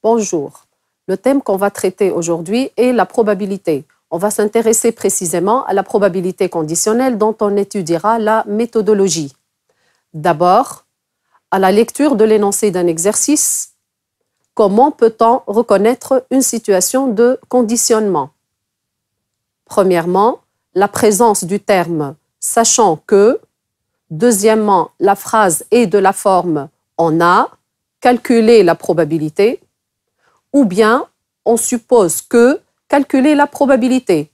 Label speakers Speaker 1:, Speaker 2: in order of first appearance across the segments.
Speaker 1: Bonjour. Le thème qu'on va traiter aujourd'hui est la probabilité. On va s'intéresser précisément à la probabilité conditionnelle dont on étudiera la méthodologie. D'abord, à la lecture de l'énoncé d'un exercice, comment peut-on reconnaître une situation de conditionnement? Premièrement, la présence du terme « sachant que ». Deuxièmement, la phrase est de la forme « on a », calculer la probabilité. Ou bien, on suppose que, calculer la probabilité.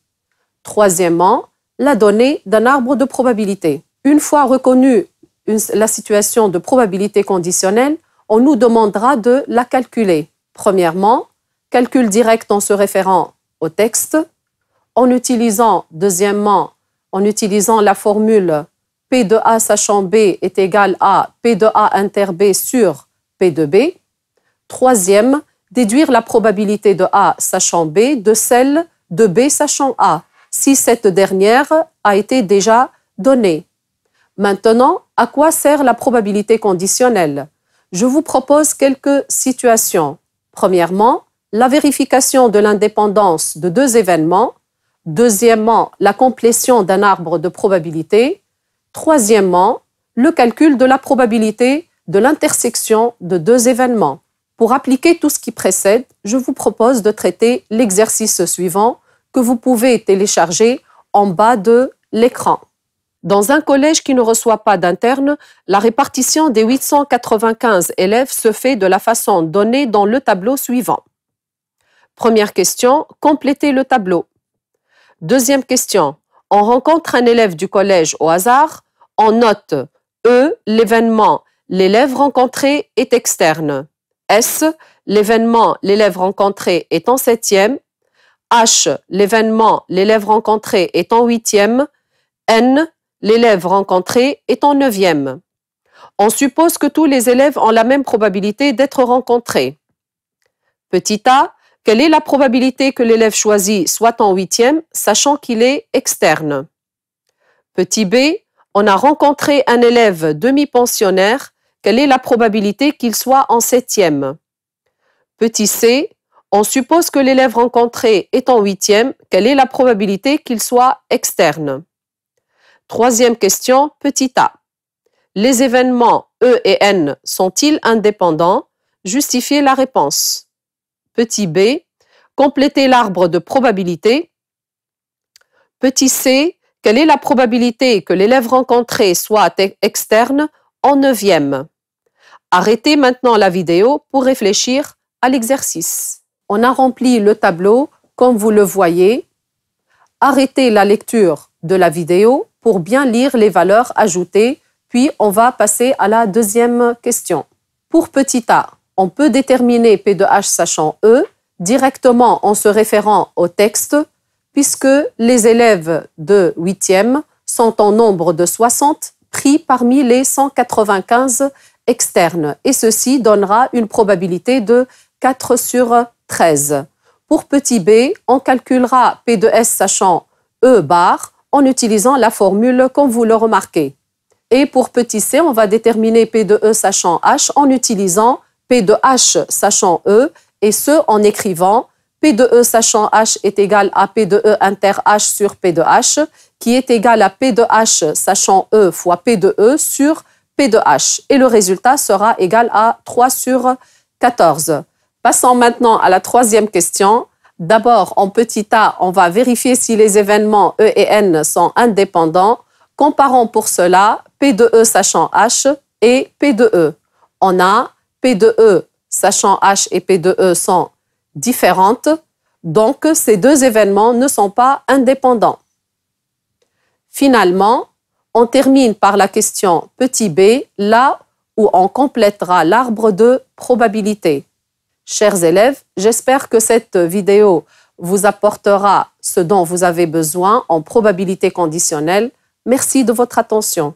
Speaker 1: Troisièmement, la donnée d'un arbre de probabilité. Une fois reconnue la situation de probabilité conditionnelle, on nous demandera de la calculer. Premièrement, calcul direct en se référant au texte, deuxièmement, en utilisant la formule P de A sachant B est égal à P de A inter B sur P de B. Troisième, déduire la probabilité de A sachant B de celle de B sachant A, si cette dernière a été déjà donnée. Maintenant, à quoi sert la probabilité conditionnelle? Je vous propose quelques situations. Premièrement, la vérification de l'indépendance de deux événements. Deuxièmement, la complétion d'un arbre de probabilité. Troisièmement, le calcul de la probabilité de l'intersection de deux événements. Pour appliquer tout ce qui précède, je vous propose de traiter l'exercice suivant que vous pouvez télécharger en bas de l'écran. Dans un collège qui ne reçoit pas d'interne, la répartition des 895 élèves se fait de la façon donnée dans le tableau suivant. Première question, complétez le tableau. Deuxième question, on rencontre un élève du collège au hasard, on note E, l'événement, l'élève rencontré est externe. S, l'événement, l'élève rencontré est en 7e. H, l'événement, l'élève rencontré est en 8e. N, l'élève rencontré est en 9e. On suppose que tous les élèves ont la même probabilité d'être rencontrés. Petit a, quelle est la probabilité que l'élève choisi soit en 8e, sachant qu'il est externe? Petit b, on a rencontré un élève demi-pensionnaire, quelle est la probabilité qu'il soit en 7e? Petit c, on suppose que l'élève rencontré est en 8e, quelle est la probabilité qu'il soit externe? Troisième question, petit a. Les événements E et N sont-ils indépendants? Justifiez la réponse. Petit b, complétez l'arbre de probabilité. Petit c, quelle est la probabilité que l'élève rencontré soit externe en 9e? Arrêtez maintenant la vidéo pour réfléchir à l'exercice. On a rempli le tableau comme vous le voyez. Arrêtez la lecture de la vidéo pour bien lire les valeurs ajoutées, puis on va passer à la deuxième question. Pour petit a, on peut déterminer P de H sachant E directement en se référant au texte, puisque les élèves de 8e sont en nombre de 60 pris parmi les 195 externes, et ceci donnera une probabilité de 4 sur 13. Pour petit b, on calculera P de S sachant E bar en utilisant la formule comme vous le remarquez. Et pour petit c, on va déterminer P de E sachant H en utilisant P de H sachant E, et ce en écrivant P de E sachant H est égal à P de E inter H sur P de H, qui est égal à P de H sachant E fois P de E sur P de H. Et le résultat sera égal à 3 sur 14. Passons maintenant à la troisième question. D'abord, en petit a, on va vérifier si les événements E et N sont indépendants. Comparons pour cela P de E sachant H et P de E. On a P de E sachant H et P de E sont différentes, donc ces deux événements ne sont pas indépendants. Finalement, on termine par la question petit b, là où on complétera l'arbre de probabilité. Chers élèves, j'espère que cette vidéo vous apportera ce dont vous avez besoin en probabilité conditionnelle. Merci de votre attention.